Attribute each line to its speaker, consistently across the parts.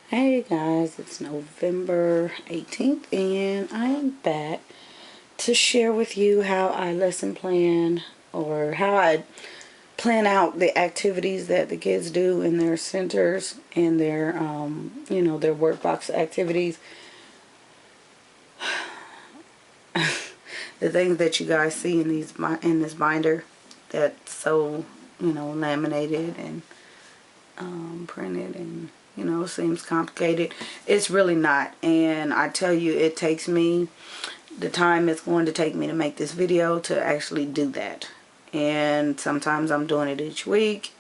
Speaker 1: Hey guys, it's November 18th and I am back to share with you how I lesson plan or how I plan out the activities that the kids do in their centers and their their workbox activities. The things that you guys see in this binder that's so, laminated and printed and seems complicated. It's really not, and I tell you, it takes me the time it's going to take me to make this video to actually do that. And sometimes I'm doing it each week.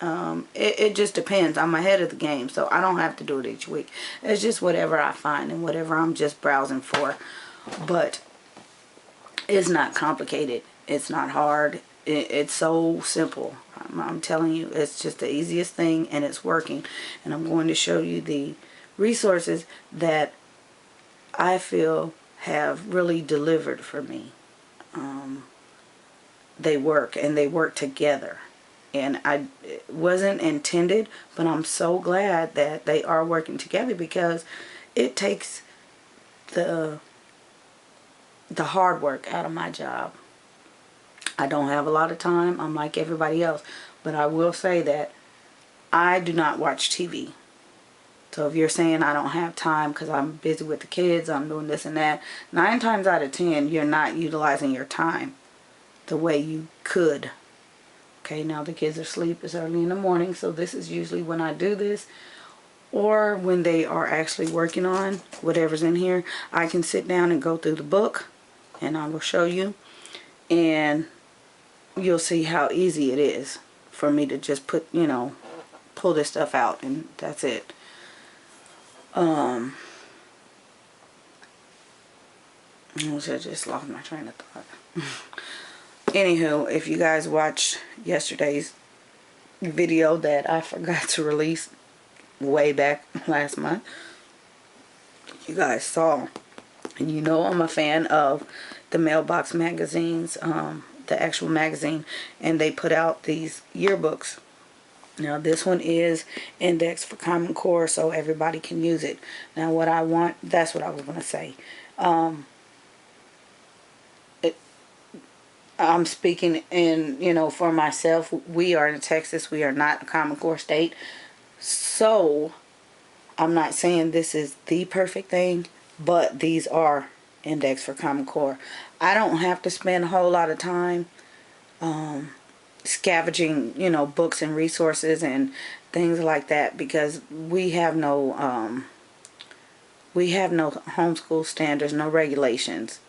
Speaker 1: It just depends. I'm ahead of the game, so I don't have to do it each week. It's just whatever I find and whatever I'm just browsing for. But it's not complicated. It's not hard. It's so simple. I'm telling you, it's just the easiest thing, and it's working. And I'm going to show you the resources that I feel have really delivered for me. They work, and they work together. And it wasn't intended, but I'm so glad that they are working together, because it takes the hard work out of my job. I don't have a lot of time. I'm like everybody else. But I will say that I do not watch TV. So if you're saying I don't have time because I'm busy with the kids, I'm doing this and that, 9 times out of 10, you're not utilizing your time the way you could. Okay, now the kids are asleep. It's early in the morning, so this is usually when I do this. Or when they are actually working on whatever's in here, I can sit down and go through the book, and I will show you. And you'll see how easy it is for me to just pull this stuff out, and that's it. I just lost my train of thought. Anywho, if you guys watched yesterday's video that I forgot to release way back last month, you guys saw, and you know I'm a fan of the mailbox magazines, the actual magazine, and they put out these yearbooks. Now this one is indexed for Common Core, so everybody can use it. Now what I want, that's what I was going to say. I'm speaking for myself. We are in Texas. We are not a Common Core state. So I'm not saying this is the perfect thing, but these are indexed for Common Core. I don't have to spend a whole lot of time scavenging, books and resources and things like that, because we have no homeschool standards, no regulations.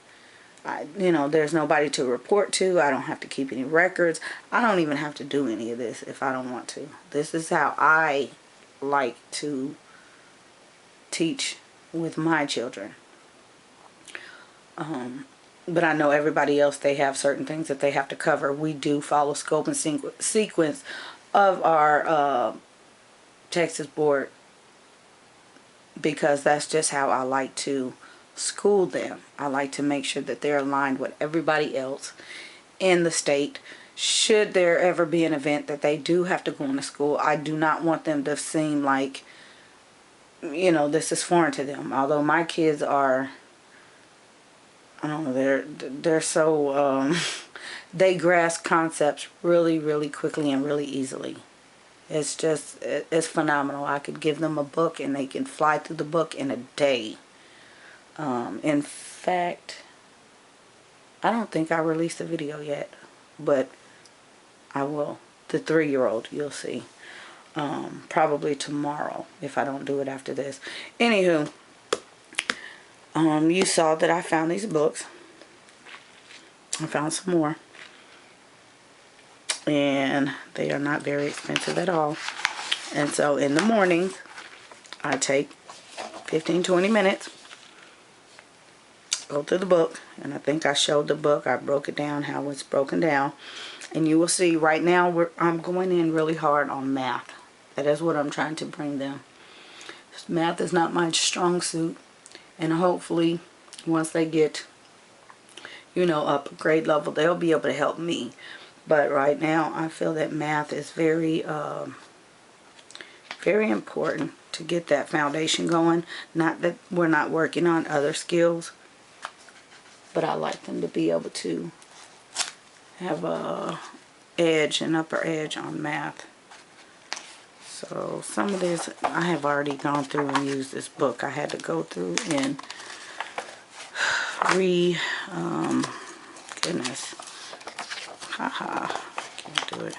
Speaker 1: There's nobody to report to. I don't have to keep any records. I don't even have to do any of this if I don't want to. This is how I like to teach with my children. But I know everybody else, they have certain things that they have to cover. We do follow scope and sequence of our Texas board, because that's just how I like to school them. I like to make sure that they're aligned with everybody else in the state. Should there ever be an event that they do have to go into school, I do not want them to seem like, this is foreign to them. Although my kids are, I don't know, they're so, they grasp concepts really, really quickly and really easily. It's just, it's phenomenal. I could give them a book and they can fly through the book in a day. In fact, I don't think I released a video yet, but I will. The 3-year-old, you'll see. Probably tomorrow, if I don't do it after this. Anywho, you saw that I found these books. I found some more. And they are not very expensive at all. And so in the mornings, I take 15-20 minutes, go through the book, and I think I showed the book. I broke it down, how it's broken down. And you will see right now I'm going in really hard on math. That is what I'm trying to bring them. Math is not my strong suit. And hopefully, once they get, up a grade level, they'll be able to help me. But right now, I feel that math is very Very important to get that foundation going. Not that we're not working on other skills, but I like them to be able to have a edge, an upper edge on math. So some of this, I have already gone through and used this book. I had to go through and goodness, haha, can't do it.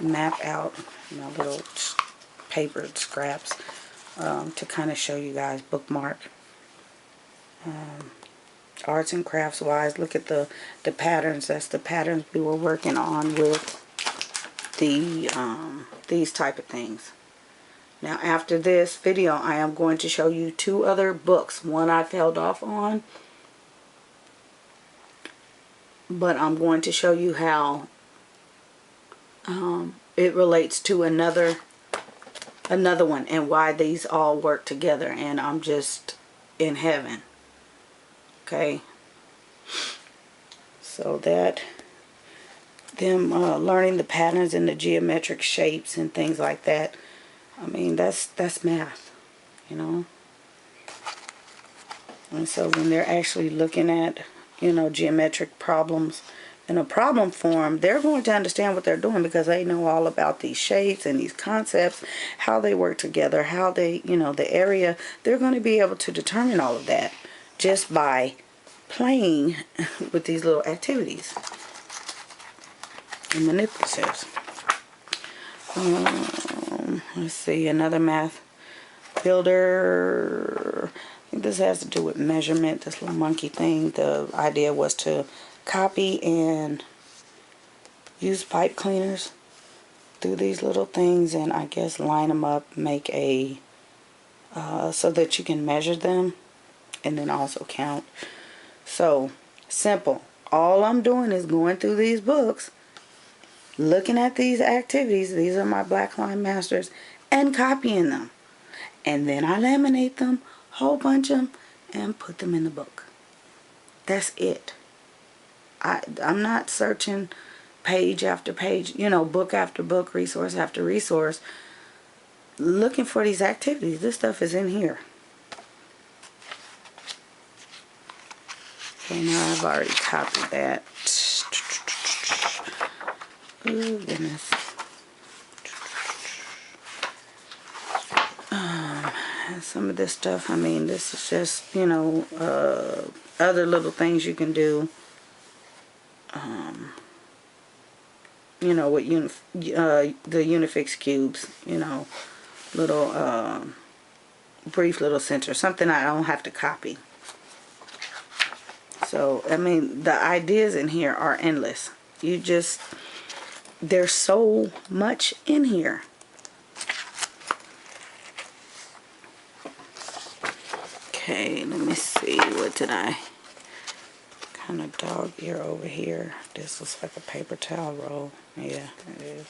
Speaker 1: Map out my little paper scraps to kind of show you guys, bookmark. Arts and crafts wise, look at the patterns. That's the patterns we were working on with the these type of things. Now after this video, I am going to show you 2 other books. One I've held off on, but I'm going to show you how it relates to another one and why these all work together, and I'm just in heaven. Okay, so that them learning the patterns and the geometric shapes and things like that, I mean, that's math, you know. And so when they're actually looking at, you know, geometric problems in a problem form, they're going to understand what they're doing because they know all about these shapes and these concepts, how they work together, how they, you know, the area. They're going to be able to determine all of that just by playing with these little activities and manipulatives. Let's see, another math builder. I think this has to do with measurement, this little monkey thing. The idea was to copy and use pipe cleaners through these little things and I guess line them up, make a so that you can measure them and then also count. So simple. All I'm doing is going through these books, looking at these activities. These are my black line masters, and copying them, and then I laminate them, whole bunch of them, and put them in the book. That's it. I'm not searching page after page, you know, book after book, resource after resource, looking for these activities. This stuff is in here. Okay, now I've already copied that. Oh, goodness. Some of this stuff, I mean, this is just, you know, other little things you can do. You know, with the Unifix cubes, you know, little brief little center, something I don't have to copy. So, I mean, the ideas in here are endless. You just, there's so much in here. Okay, let me see, what did I, kind of dog ear over here. This looks like a paper towel roll. Yeah, it is.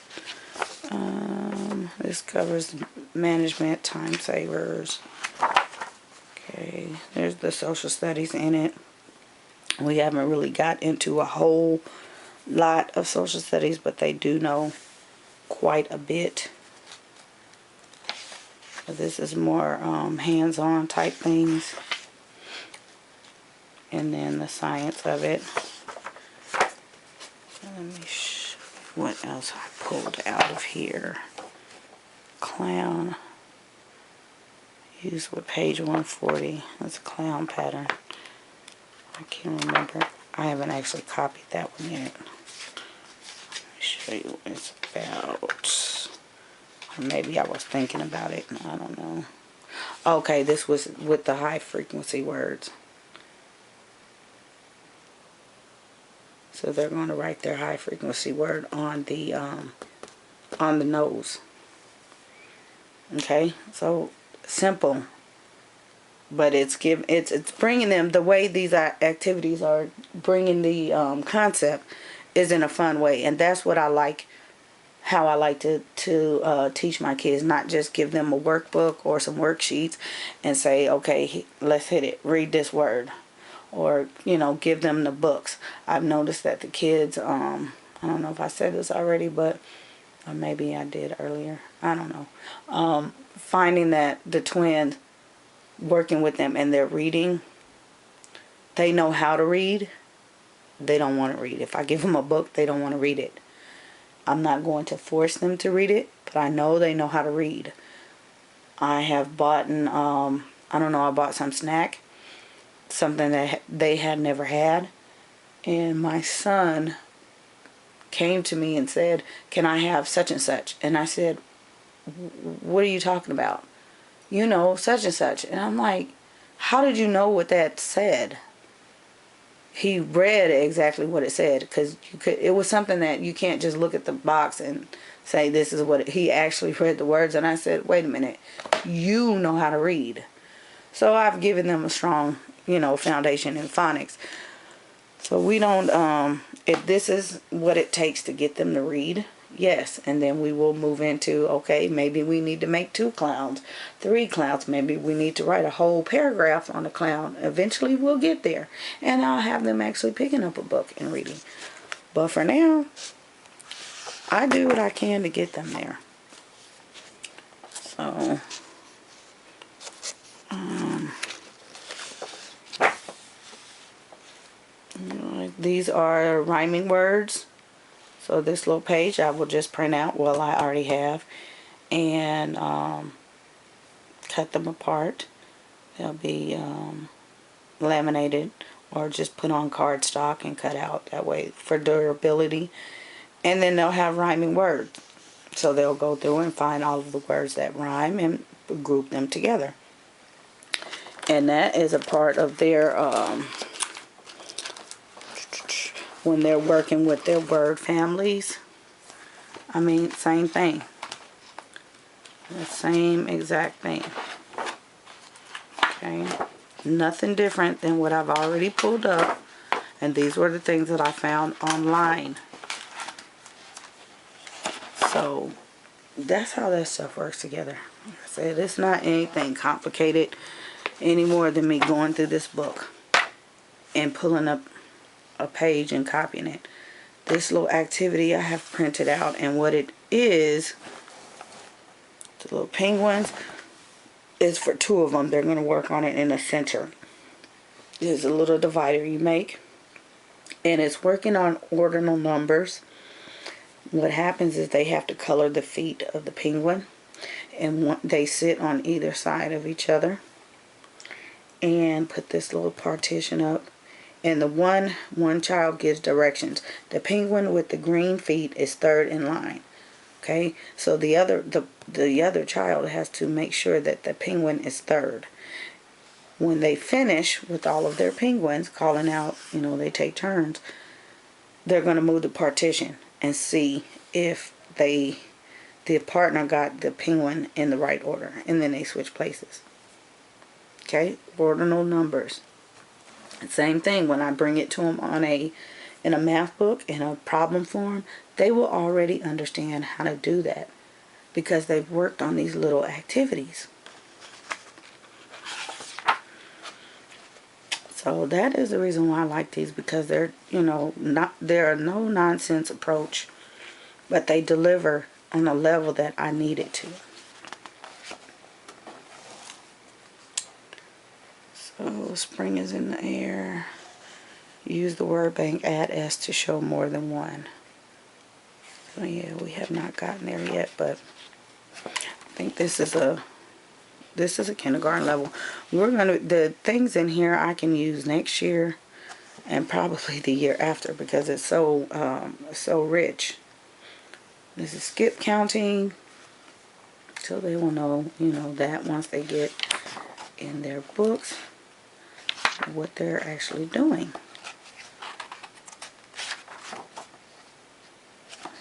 Speaker 1: This covers management, time savers. Okay, there's the social studies in it. We haven't really got into a whole lot of social studies, but they do know quite a bit. But this is more hands-on type things. And then the science of it. Let me show you what else I pulled out of here. Clown. Used with page 140. That's a clown pattern. I can't remember. I haven't actually copied that one yet. Let me show you what it's about. Or maybe I was thinking about it. I don't know. Okay, this was with the high frequency words. So they're going to write their high frequency word on the nose. Okay, so simple, but it's bringing them, the way these activities are bringing the concept is in a fun way, and that's what I like. How I like to teach my kids, not just give them a workbook or some worksheets and say, okay, let's hit it, read this word, or, you know, give them the books. I've noticed that the kids, I don't know if I said this already, but Or maybe I did earlier. I don't know. Finding that the twins, working with them and their reading, they know how to read. They don't want to read. If I give them a book, they don't want to read it. I'm not going to force them to read it, but I know they know how to read. I have bought, I don't know, I bought some snack, something that they had never had. And my son came to me and said, can I have such and such? And I said, what are you talking about? You know, such and such. And I'm like, how did you know what that said? He read exactly what it said, because it was something that you can't just look at the box and say this is what he actually read the words. And I said, wait a minute, you know how to read. So I've given them a strong, foundation in phonics. So we don't, if this is what it takes to get them to read, yes. And then we will move into, okay, maybe we need to make 2 clowns, 3 clowns. Maybe we need to write a whole paragraph on a clown. Eventually we'll get there. And I'll have them actually picking up a book and reading. But for now, I do what I can to get them there. So, these are rhyming words. So this little page I will just print out, well, I already have, and cut them apart. They'll be laminated or just put on cardstock and cut out that way for durability. And then they'll have rhyming words. So they'll go through and find all of the words that rhyme and group them together. And that is a part of their when they're working with their word families. I mean, same thing. The same exact thing. Okay. Nothing different than what I've already pulled up. And these were the things that I found online. So, that's how that stuff works together. Like I said, it's not anything complicated any more than me going through this book and pulling up a page and copying it. This little activity I have printed out, and what it is, the little penguins, is for 2 of them. They're going to work on it in the center. There's a little divider you make, and it's working on ordinal numbers. What happens is they have to color the feet of the penguin, and they sit on either side of each other, and put this little partition up. And the one child gives directions. The penguin with the green feet is 3rd in line. Okay, so the other child has to make sure that the penguin is 3rd. When they finish with all of their penguins, calling out, they take turns, they're going to move the partition and see if the partner got the penguin in the right order, and then they switch places. Okay, ordinal numbers. Same thing when I bring it to them in a math book, in a problem form, they will already understand how to do that because they've worked on these little activities. So that is the reason why I like these, because they're, they're a no nonsense approach, but they deliver on a level that I need it to. So spring is in the air. Use the word bank, add S to show more than one. So yeah, we have not gotten there yet, but I think this is a kindergarten level. The things in here I can use next year and probably the year after, because it's so rich. This is skip counting, so they will know, that once they get in their books what they're actually doing.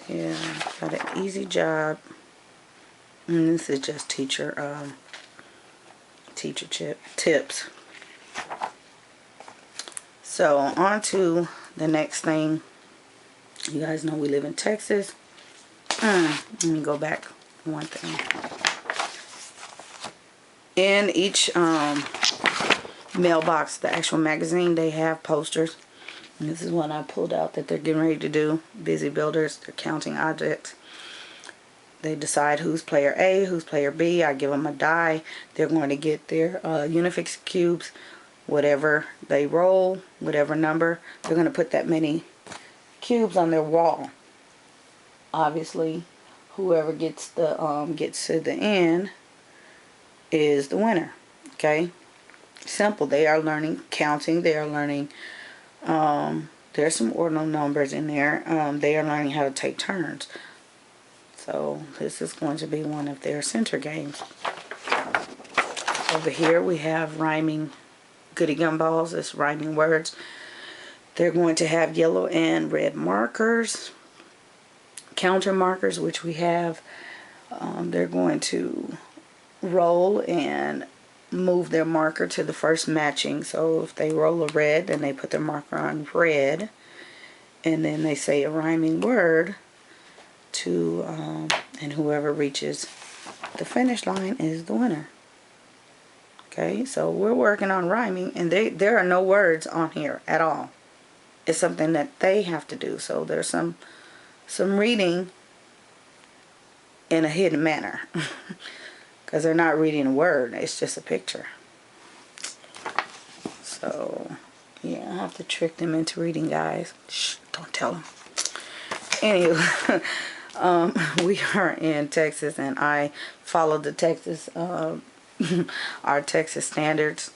Speaker 1: Yeah, got an easy job. And this is just teacher tips. So on to the next thing. You guys know we live in Texas. Let me go back one thing. In each mailbox, the actual magazine, they have posters. And this is one I pulled out that they're getting ready to do. Busy builders, they're counting objects. They decide who's player A, who's player B. I give them a die. They're going to get their Unifix cubes. Whatever they roll, whatever number, they're going to put that many cubes on their wall. Obviously, whoever gets to the end is the winner. Okay, simple. They are learning counting. They are learning. There's some ordinal numbers in there. They are learning how to take turns. So this is going to be one of their center games. Over here we have rhyming goody gumballs. It's rhyming words. They're going to have yellow and red markers, counter markers, which we have. They're going to roll and move their marker to the first matching. So if they roll a red, then they put their marker on red, and then they say a rhyming word to, and whoever reaches the finish line is the winner. Okay, so we're working on rhyming, and there are no words on here at all. It's something that they have to do. So there's some reading in a hidden manner because they're not reading a word. It's just a picture. So yeah, I have to trick them into reading, guys. Shh, don't tell them. Anyway, we are in Texas, and I followed the Texas our Texas standards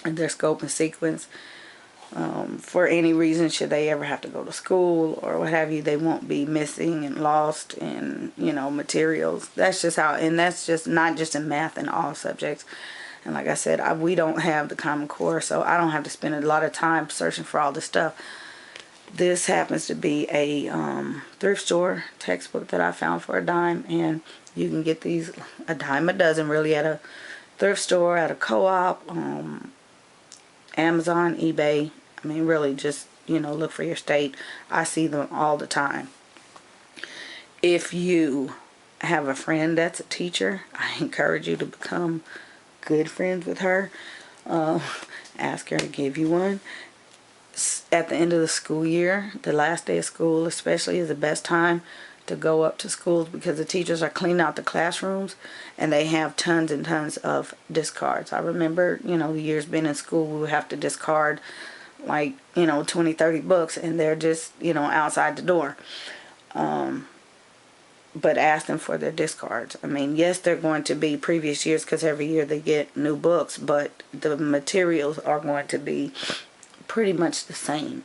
Speaker 1: and their scope and sequence. For any reason, should they ever have to go to school or what have you, they won't be missing and lost in, materials. That's just how, and that's just not just in math, in all subjects. And like I said, we don't have the Common Core, so I don't have to spend a lot of time searching for all this stuff. This happens to be a thrift store textbook that I found for a dime, and you can get these a dime a dozen really at a thrift store, at a co-op, Amazon, eBay. I mean, really just, look for your state. I see them all the time. If you have a friend that's a teacher, I encourage you to become good friends with her. Ask her to give you one. At the end of the school year, the last day of school especially, is the best time to go up to schools, because the teachers are cleaning out the classrooms and they have tons and tons of discards. I remember, the years being in school, we would have to discard like, 20, 30 books, and they're just, outside the door. But ask them for their discards. I mean, yes, they're going to be previous years because every year they get new books, but the materials are going to be pretty much the same.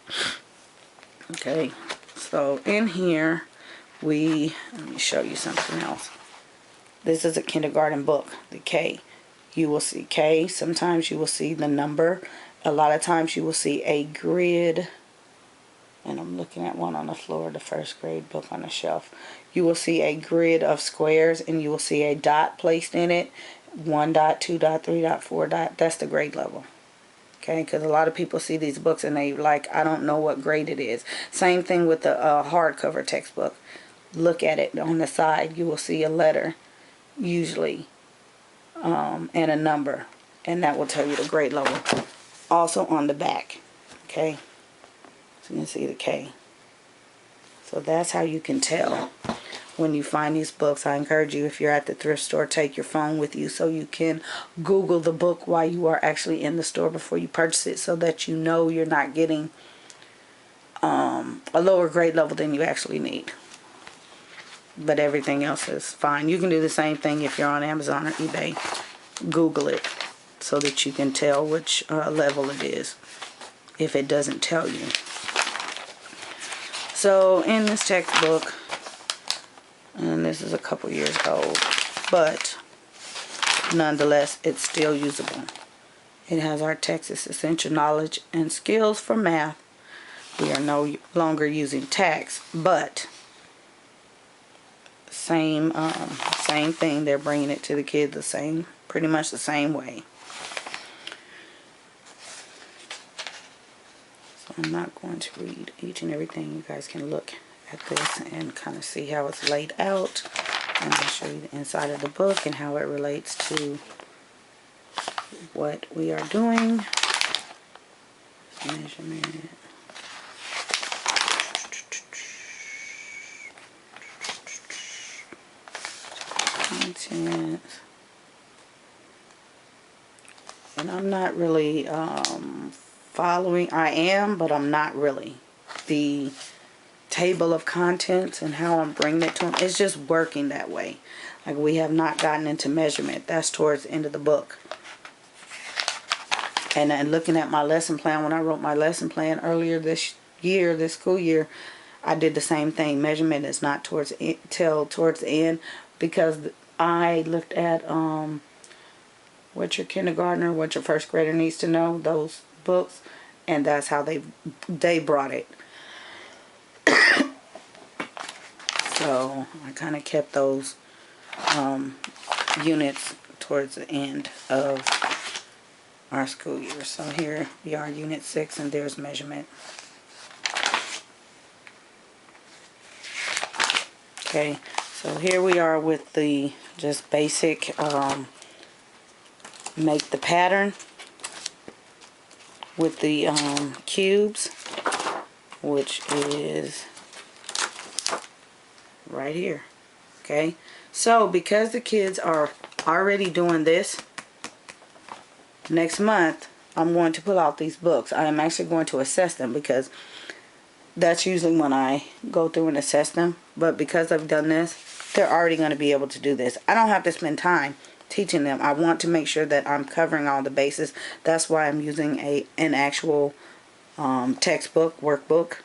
Speaker 1: Okay, so in here let me show you something else. This is a kindergarten book, the K. You will see K. Sometimes you will see the number. A lot of times you will see a grid. And I'm looking at one on the floor, the first grade book on the shelf. You will see a grid of squares, and you will see a dot placed in it. 1 dot, 2 dot, 3 dot, 4 dot. That's the grade level. Okay, because a lot of people see these books and they like, I don't know what grade it is. Same thing with the hardcover textbook. Look at it on the side. You will see a letter, usually, and a number. And that will tell you the grade level. Also on the back. Okay. So you can see the K. So that's how you can tell when you find these books. I encourage you, if you're at the thrift store, take your phone with you so you can Google the book while you are actually in the store before you purchase it, so that you know you're not getting a lower grade level than you actually need. But everything else is fine. You can do the same thing if you're on Amazon or eBay. Google it so that you can tell which level it is, if it doesn't tell you. So in this textbook, and this is a couple years old, but nonetheless it's still usable. It has our Texas Essential Knowledge and Skills for Math. We are no longer using tax, but same thing. They're bringing it to the kids pretty much the same way. So I'm not going to read each and everything. You guys can look at this and kind of see how it's laid out. And I'll show you the inside of the book and how it relates to what we are doing. Measurement. content. And I'm not really following. I am, but I'm not really. The table of contents and how I'm bringing it to them, it's just working that way. Like, we have not gotten into measurement. That's towards the end of the book. And then looking at my lesson plan, when I wrote my lesson plan earlier this year, this school year, I did the same thing. Measurement is not towards till towards the end, because I looked at what your kindergartner, what your first grader needs to know, those books, and that's how they brought it. So I kind of kept those units towards the end of our school year. So here we are, Unit 6, and there's measurement. Okay, so here we are with the just basic make the pattern with the cubes, which is right here. Okay, so because the kids are already doing this, next month I'm going to pull out these books. I am actually going to assess them, because that's usually when I go through and assess them. But because I've done this, they're already going to be able to do this. I don't have to spend time teaching them. I want to make sure that I'm covering all the bases. That's why I'm using an actual textbook, workbook,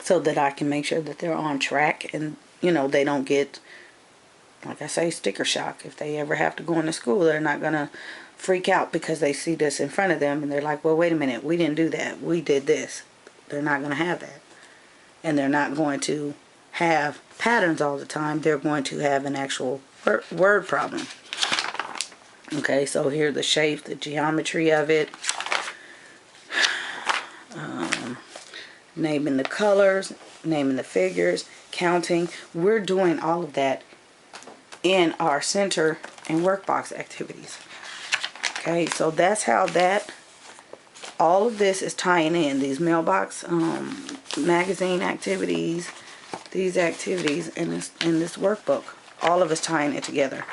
Speaker 1: so that I can make sure that they're on track, and you know, they don't get, like I say, sticker shock. If they ever have to go into school, they're not going to freak out because they see this in front of them and they're like, well, wait a minute, we didn't do that, we did this. They're not going to have that. And they're not going to have patterns all the time. They're going to have an actual word problem. Okay, so here the shape, the geometry of it, naming the colors, naming the figures, counting. We're doing all of that in our center and workbox activities. Okay, so that's how all of this is tying in. These mailbox magazine activities, these activities, and this workbook, all of us tying it together.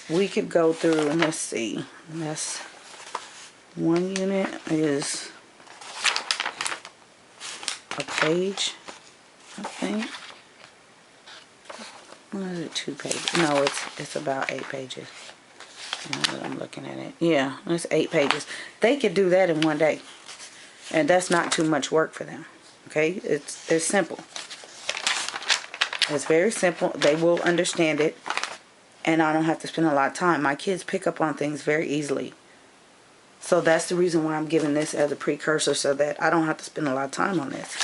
Speaker 1: We could go through and let's see. That's one unit is a page, I think. What is it, 2 pages? No, it's about 8 pages. Now that I'm looking at it. Yeah, it's 8 pages. They could do that in one day. And that's not too much work for them. Okay? It's simple. It's very simple. They will understand it. And I don't have to spend a lot of time. My kids pick up on things very easily. So that's the reason why I'm giving this as a precursor, so that I don't have to spend a lot of time on this.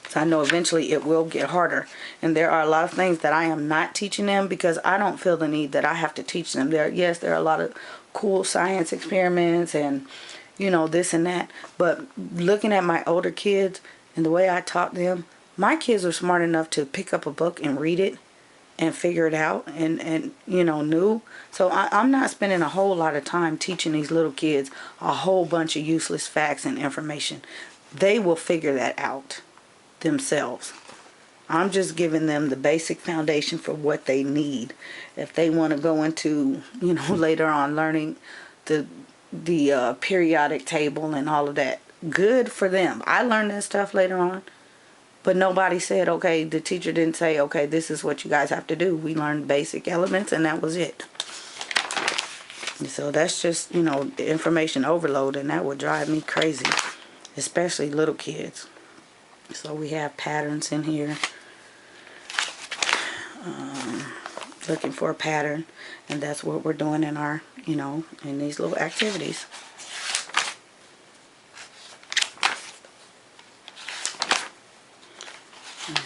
Speaker 1: So I know eventually it will get harder. And there are a lot of things that I am not teaching them because I don't feel the need that I have to teach them. Yes, there are a lot of cool science experiments and, you know, this and that. But looking at my older kids and the way I taught them, my kids are smart enough to pick up a book and read it and figure it out and you know, new. So I'm not spending a whole lot of time teaching these little kids a whole bunch of useless facts and information. They will figure that out themselves. I'm just giving them the basic foundation for what they need. If they want to go into, you know, later on learning the periodic table and all of that, good for them. I learned that stuff later on. But nobody said, okay, the teacher didn't say, okay, this is what you guys have to do. We learned basic elements and that was it. And so that's just, you know, information overload, and that would drive me crazy, especially little kids. So we have patterns in here. Looking for a pattern, and that's what we're doing in our, you know, in these little activities.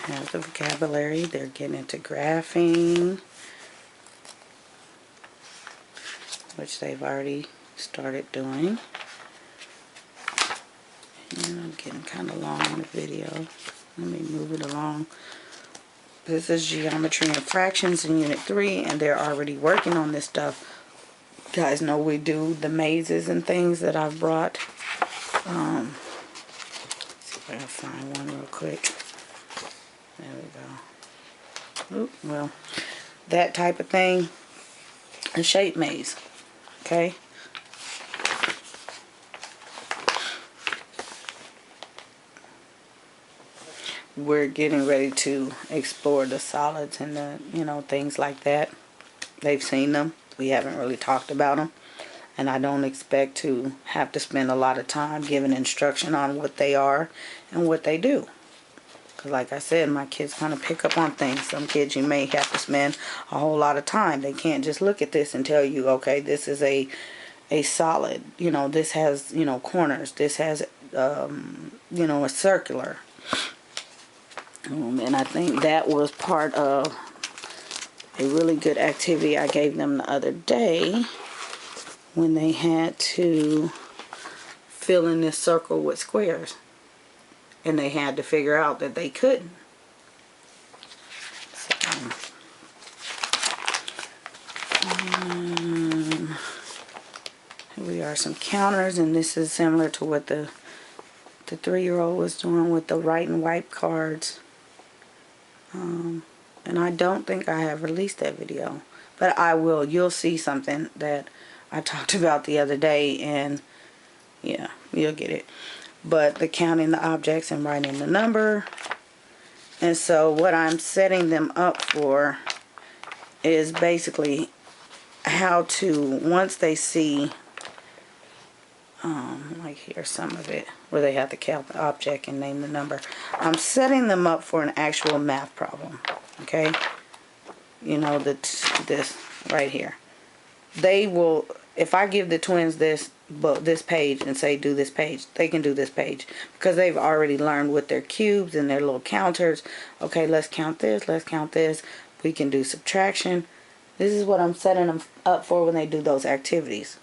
Speaker 1: Have the vocabulary. They're getting into graphing, which they've already started doing. And I'm getting kind of long on the video. Let me move it along. This is geometry and fractions in Unit 3, and they're already working on this stuff. You guys know we do the mazes and things that I've brought. Let's see if I can find one real quick. There we go. well, that type of thing, a shape maze, okay? We're getting ready to explore the solids and the, things like that. They've seen them. We haven't really talked about them. And I don't expect to have to spend a lot of time giving instruction on what they are and what they do. Because like I said, my kids kind of pick up on things. Some kids you may have to spend a whole lot of time. They can't just look at this and tell you, okay, this is a solid. This has, corners. This has, a circular. And I think that was part of a really good activity I gave them the other day, when they had to fill in this circle with squares. And they had to figure out that they couldn't. So, here we are, some counters, and this is similar to what the 3-year-old was doing with the write and wipe cards. And I don't think I have released that video, but I will. You'll see something that I talked about the other day, and yeah, you'll get it. But the counting the objects and writing the number. And so what I'm setting them up for is basically how to, once they see, like here's some of it, where they have to count the object and name the number. I'm setting them up for an actual math problem, okay? This right here. They will, if I give the twins this page and say do this page, they can do this page because they've already learned with their cubes and their little counters. Okay, let's count this, let's count this. We can do subtraction. This is what I'm setting them up for when they do those activities.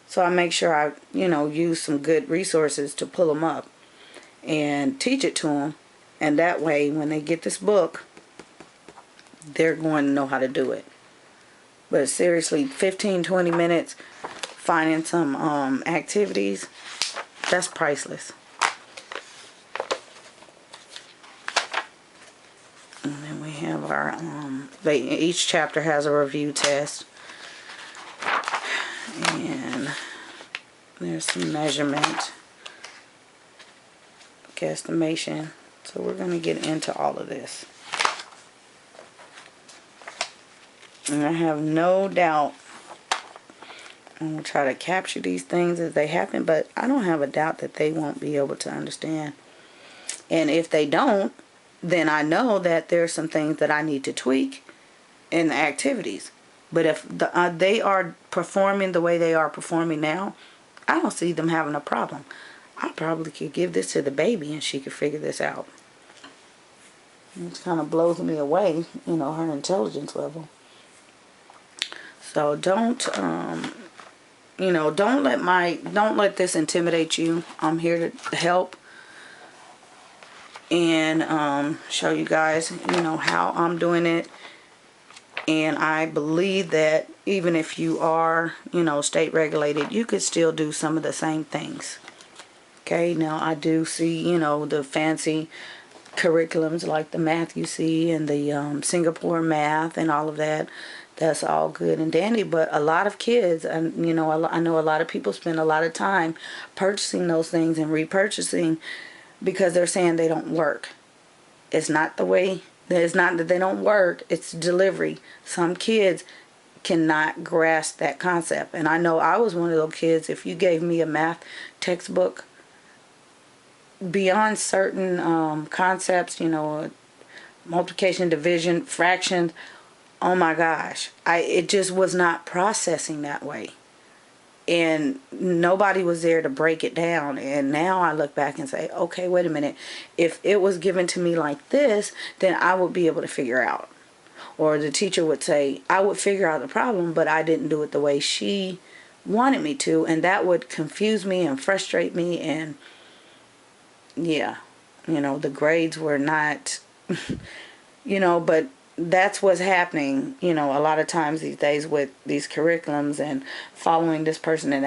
Speaker 1: So I make sure I, use some good resources to pull them up and teach it to them. And that way, when they get this book, they're going to know how to do it. But seriously, 15-20 minutes finding some activities, that's priceless. And then we have our each chapter has a review test, and there's some measurement, guesstimation. So we're going to get into all of this. And I have no doubt I'm going to try to capture these things as they happen, but I don't have a doubt that they won't be able to understand. And if they don't, then I know that there's some things that I need to tweak in the activities. But if they are performing the way they are performing now, I don't see them having a problem. I probably could give this to the baby and she could figure this out. It kind of blows me away, her intelligence level. So don't let this intimidate you. I'm here to help and show you guys, how I'm doing it. And I believe that even if you are, state regulated, you could still do some of the same things. Okay, now I do see, the fancy curriculums like the math you see and the Singapore math and all of that. That's all good and dandy, but a lot of kids, and I know a lot of people spend a lot of time purchasing those things and repurchasing because they're saying they don't work. It's not the way. It's not that they don't work, it's delivery. Some kids cannot grasp that concept. And I know I was one of those kids. If you gave me a math textbook, beyond certain concepts, multiplication, division, fractions, oh my gosh, it just was not processing that way. And nobody was there to break it down. And now I look back and say, okay, wait a minute. If it was given to me like this, then I would be able to figure out. Or the teacher would say, I would figure out the problem, but I didn't do it the way she wanted me to. And that would confuse me and frustrate me. And yeah, the grades were not, but that's what's happening, a lot of times these days with these curriculums and following this person and that